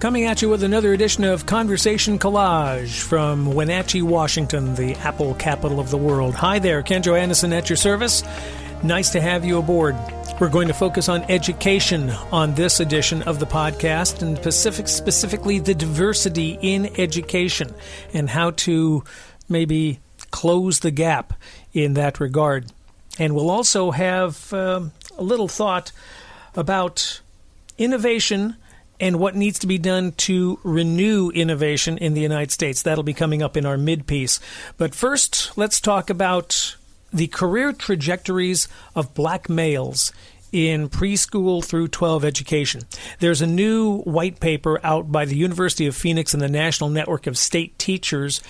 Coming at you with another edition of Conversation Collage from Wenatchee, Washington, the Apple capital of the world. Hi there, Ken Johannesson at your service. Nice to have you aboard. We're going to focus on education on this edition of the podcast, and specifically the diversity in education and how to maybe close the gap in that regard. And we'll also have a little thought about innovation and what needs to be done to renew innovation in the United States. That'll be coming up in our mid-piece. But first, let's talk about the career trajectories of black males in preschool through 12 education. There's a new white paper out by the University of Phoenix and the National Network of State Teachers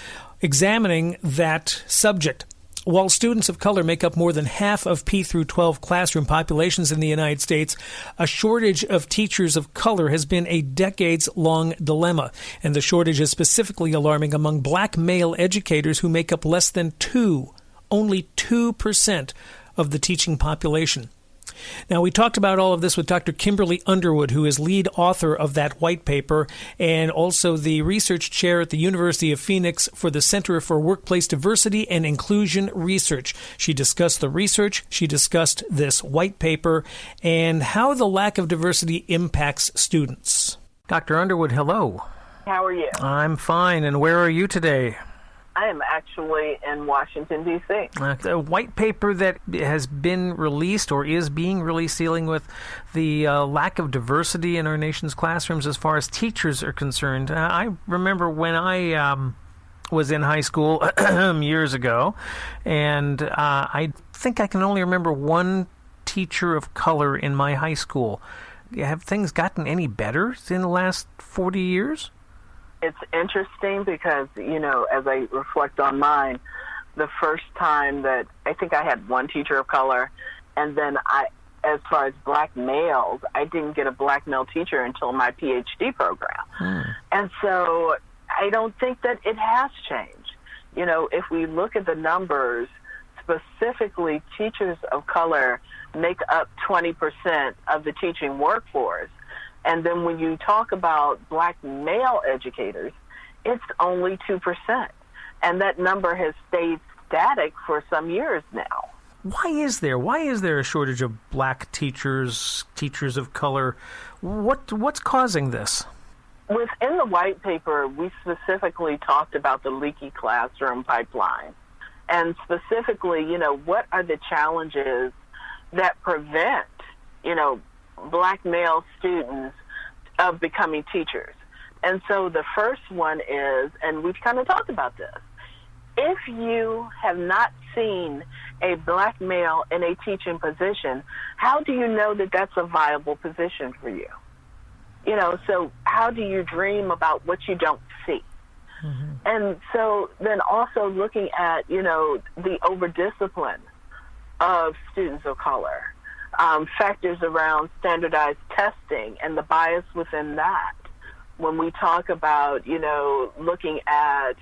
examining that subject. While students of color make up more than half of P through 12 classroom populations in the United States, a shortage of teachers of color has been a decades-long dilemma, and the shortage is specifically alarming among black male educators who make up less than only 2% of the teaching population. Now, we talked about all of this with Dr. Kimberly Underwood, who is lead author of that white paper and also the research chair at the University of Phoenix for the Center for Workplace Diversity and Inclusion Research. She discussed the research, she discussed this white paper, and how the lack of diversity impacts students. Dr. Underwood, hello. How are you? I'm fine, and where are you today? I am actually in Washington, D.C. A white paper that has been released or is being released dealing with the lack of diversity in our nation's classrooms as far as teachers are concerned. I remember when I was in high school years ago, and I think I can only remember one teacher of color in my high school. Have things gotten any better in the last 40 years? It's interesting because, as I reflect on mine, the first time that I think I had one teacher of color, and then as far as black males, I didn't get a black male teacher until my PhD program. And so I don't think that it has changed. If we look at the numbers, specifically teachers of color make up 20% of the teaching workforce. And then when you talk about black male educators, it's only 2%. And that number has stayed static for some years now. Why is there a shortage of black teachers of color? What's causing this? Within the white paper, we specifically talked about the leaky classroom pipeline. And specifically, what are the challenges that prevent, black male students of becoming teachers. And so the first one is, and we've kind of talked about this, if you have not seen a black male in a teaching position, how do you know that that's a viable position for you? So how do you dream about what you don't see? Mm-hmm. And so then also looking at, the overdiscipline of students of color. Factors around standardized testing and the bias within that. When we talk about, looking at,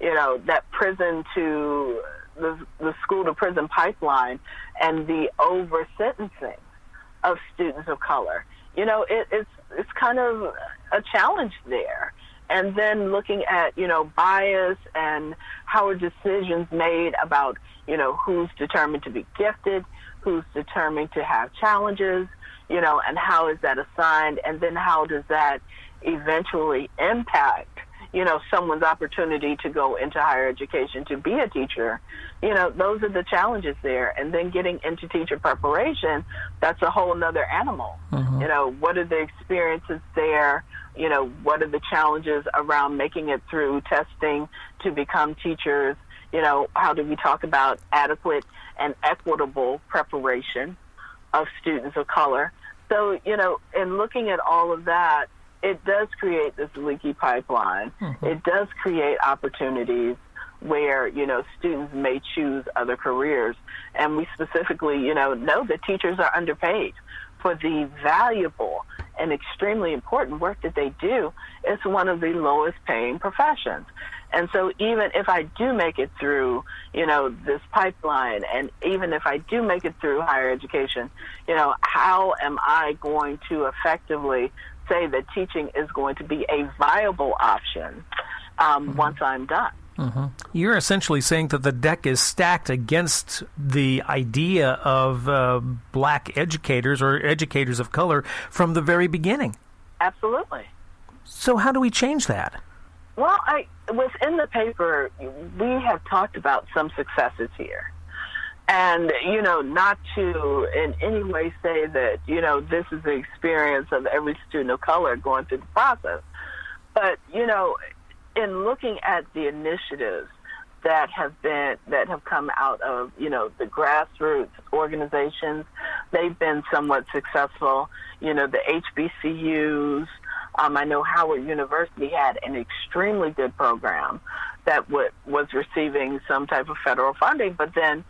that prison to the school to prison pipeline and the over sentencing of students of color, it's kind of a challenge there. And then looking at, bias and how are decisions made about, who's determined to be gifted, who's determined to have challenges, and how is that assigned, and then how does that eventually impact, someone's opportunity to go into higher education to be a teacher. Those are the challenges there. And then getting into teacher preparation, that's a whole nother animal. Mm-hmm. What are the experiences there? What are the challenges around making it through testing to become teachers? How do we talk about adequate and equitable preparation of students of color? So, in looking at all of that, it does create this leaky pipeline. Mm-hmm. It does create opportunities where, students may choose other careers. And we specifically, know that teachers are underpaid for the valuable and extremely important work that they do. It's one of the lowest paying professions. And so even if I do make it through, this pipeline, and even if I do make it through higher education, how am I going to effectively say that teaching is going to be a viable option once I'm done. Mm-hmm. You're essentially saying that the deck is stacked against the idea of black educators or educators of color from the very beginning. Absolutely. So how do we change that? Well, within the paper, we have talked about some successes here. And, not to in any way say that, this is the experience of every student of color going through the process. But, in looking at the initiatives that have come out of, the grassroots organizations, they've been somewhat successful. The HBCUs, I know Howard University had an extremely good program that was receiving some type of federal funding, but then,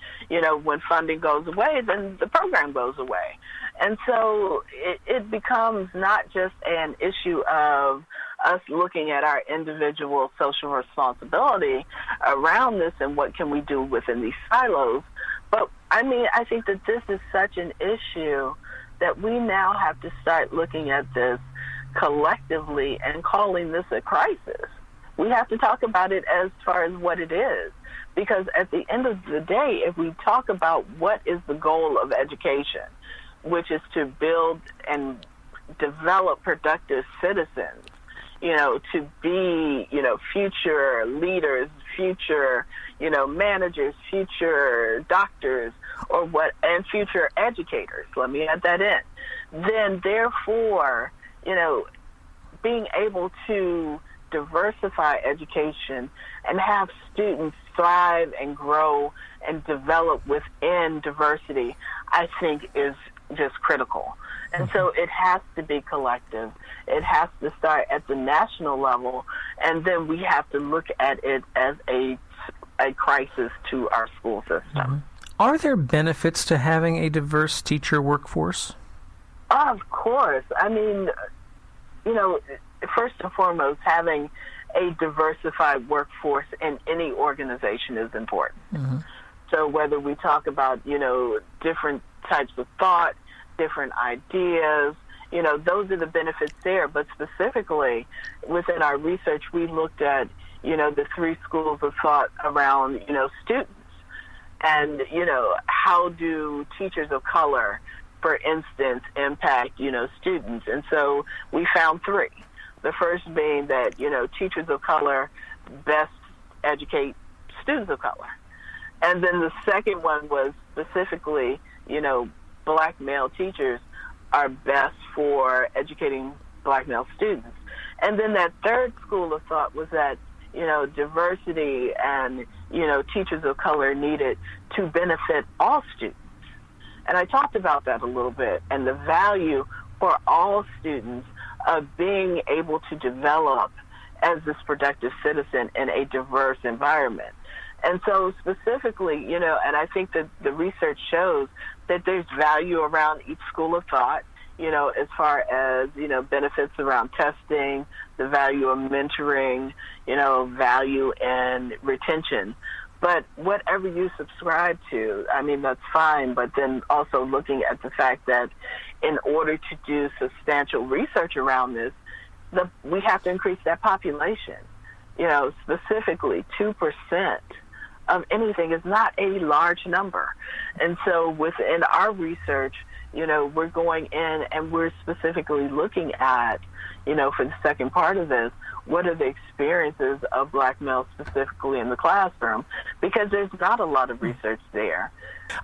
when funding goes away, then the program goes away. And so it becomes not just an issue of us looking at our individual social responsibility around this and what can we do within these silos, but I think that this is such an issue that we now have to start looking at this collectively and calling this a crisis. We have to talk about it as far as what it is, because at the end of the day, if we talk about what is the goal of education, which is to build and develop productive citizens, to be, future leaders, future, managers, future doctors, and future educators, let me add that in, then therefore, being able to diversify education and have students thrive and grow and develop within diversity, I think is just critical. And so it has to be collective. It has to start at the national level, and then we have to look at it as a crisis to our school system. Mm-hmm. Are there benefits to having a diverse teacher workforce? Of course. First and foremost, having a diversified workforce in any organization is important. Mm-hmm. So whether we talk about, different types of thought, different ideas, those are the benefits there. But specifically within our research, we looked at, the three schools of thought around, students. And, how do teachers of color, for instance, impact, students? And so we found three. The first being that, teachers of color best educate students of color. And then the second one was specifically, black male teachers are best for educating black male students. And then that third school of thought was that, diversity and, teachers of color needed to benefit all students. And I talked about that a little bit, and the value for all students of being able to develop as this productive citizen in a diverse environment. And so specifically, and I think that the research shows that there's value around each school of thought, as far as, benefits around testing, the value of mentoring, value in retention. But whatever you subscribe to, that's fine. But then also looking at the fact that in order to do substantial research around this, we have to increase that population. Specifically 2% of anything is not a large number. And so within our research, we're going in and we're specifically looking at, for the second part of this, what are the experiences of black males specifically in the classroom? Because there's not a lot of research there.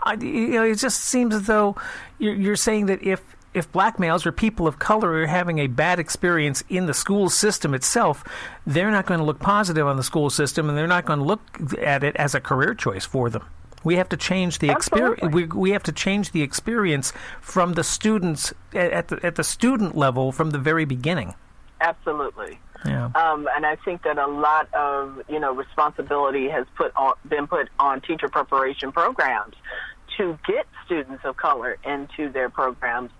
It just seems as though you're saying that if black males or people of color are having a bad experience in the school system itself, they're not going to look positive on the school system, and they're not going to look at it as a career choice for them. We have to change the experience. We have to change the experience from the students at the student level from the very beginning. Absolutely. Yeah. And I think that a lot of responsibility has been put on teacher preparation programs to get students of color into their programs,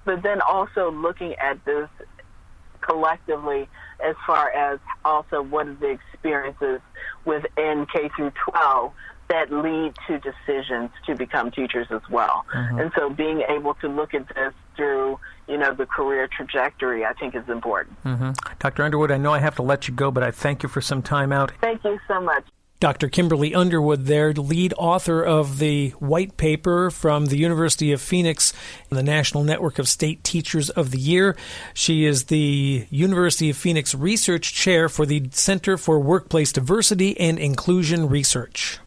but then also looking at this collectively as far as also what are the experiences within K through 12 that lead to decisions to become teachers as well. And so being able to look at this through, the career trajectory, I think is important. Dr. Underwood, I know I have to let you go, but I thank you for some time out. Thank you so much. Dr. Kimberly Underwood there, lead author of the white paper from the University of Phoenix and the National Network of State Teachers of the Year. She is the University of Phoenix Research Chair for the Center for Workplace Diversity and Inclusion Research.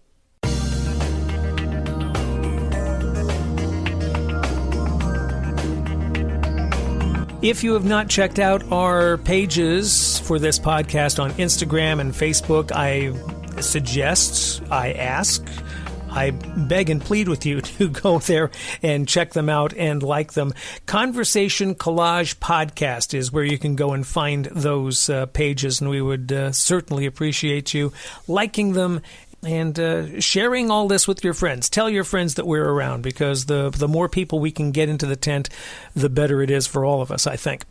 If you have not checked out our pages for this podcast on Instagram and Facebook, I beg and plead with you to go there and check them out and like them. Conversation Collage Podcast is where you can go and find those pages, and we would certainly appreciate you liking them and sharing all this with your friends. Tell your friends that we're around, because the more people we can get into the tent, the better it is for all of us, I think.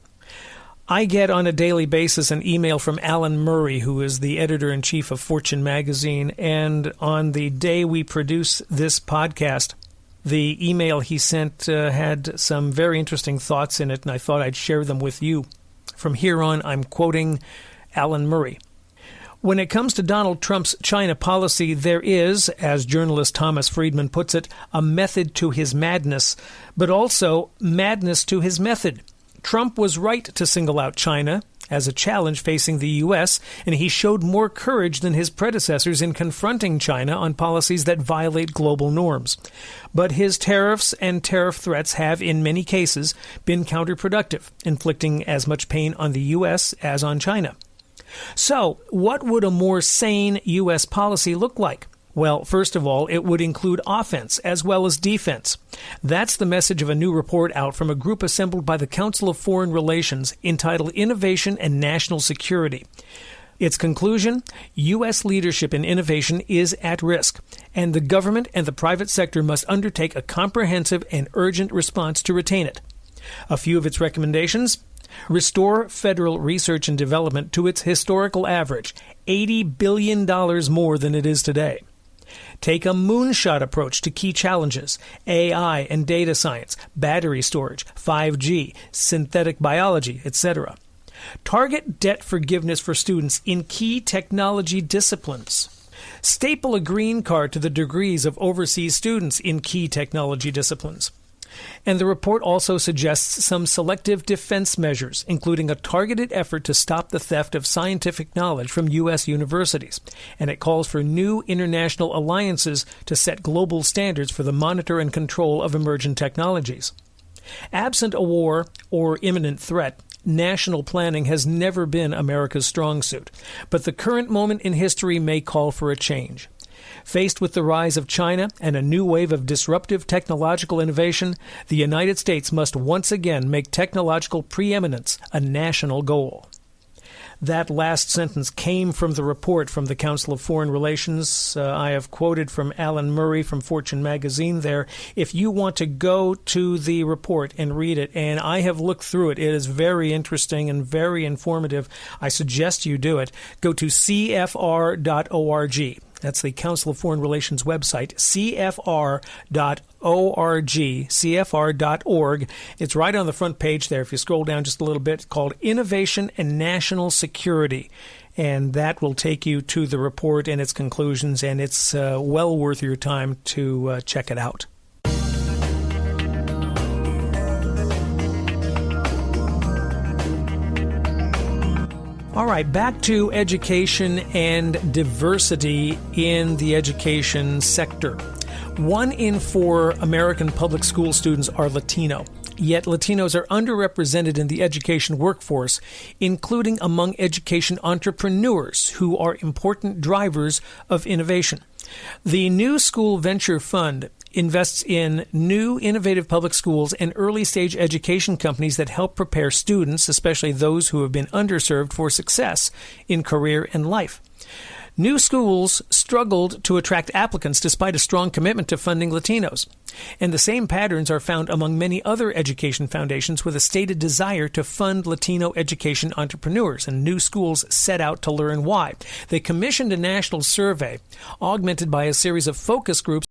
I get on a daily basis an email from Alan Murray, who is the editor-in-chief of Fortune magazine, and on the day we produce this podcast, the email he sent had some very interesting thoughts in it, and I thought I'd share them with you. From here on, I'm quoting Alan Murray. When it comes to Donald Trump's China policy, there is, as journalist Thomas Friedman puts it, a method to his madness, but also madness to his method. Trump was right to single out China as a challenge facing the U.S., and he showed more courage than his predecessors in confronting China on policies that violate global norms. But his tariffs and tariff threats have, in many cases, been counterproductive, inflicting as much pain on the U.S. as on China. So, what would a more sane U.S. policy look like? Well, first of all, it would include offense as well as defense. That's the message of a new report out from a group assembled by the Council of Foreign Relations entitled Innovation and National Security. Its conclusion, U.S. leadership in innovation is at risk, and the government and the private sector must undertake a comprehensive and urgent response to retain it. A few of its recommendations: restore federal research and development to its historical average, $80 billion more than it is today. Take a moonshot approach to key challenges: AI and data science, battery storage, 5G, synthetic biology, etc. Target debt forgiveness for students in key technology disciplines. Staple a green card to the degrees of overseas students in key technology disciplines. And the report also suggests some selective defense measures, including a targeted effort to stop the theft of scientific knowledge from U.S. universities. And it calls for new international alliances to set global standards for the monitor and control of emerging technologies. Absent a war or imminent threat, national planning has never been America's strong suit. But the current moment in history may call for a change. Faced with the rise of China and a new wave of disruptive technological innovation, the United States must once again make technological preeminence a national goal. That last sentence came from the report from the Council of Foreign Relations. I have quoted from Alan Murray from Fortune magazine there. If you want to go to the report and read it, and I have looked through it, it is very interesting and very informative. I suggest you do it. Go to cfr.org. That's the Council of Foreign Relations website, cfr.org, cfr.org. It's right on the front page there. If you scroll down just a little bit, it's called Innovation and National Security. And that will take you to the report and its conclusions, and it's well worth your time to check it out. All right, back to education and diversity in the education sector. 1 in 4 American public school students are Latino, yet Latinos are underrepresented in the education workforce, including among education entrepreneurs who are important drivers of innovation. The New School Venture Fund invests in new, innovative public schools and early-stage education companies that help prepare students, especially those who have been underserved, for success in career and life. New schools struggled to attract applicants despite a strong commitment to funding Latinos. And the same patterns are found among many other education foundations with a stated desire to fund Latino education entrepreneurs, and new schools set out to learn why. They commissioned a national survey, augmented by a series of focus groups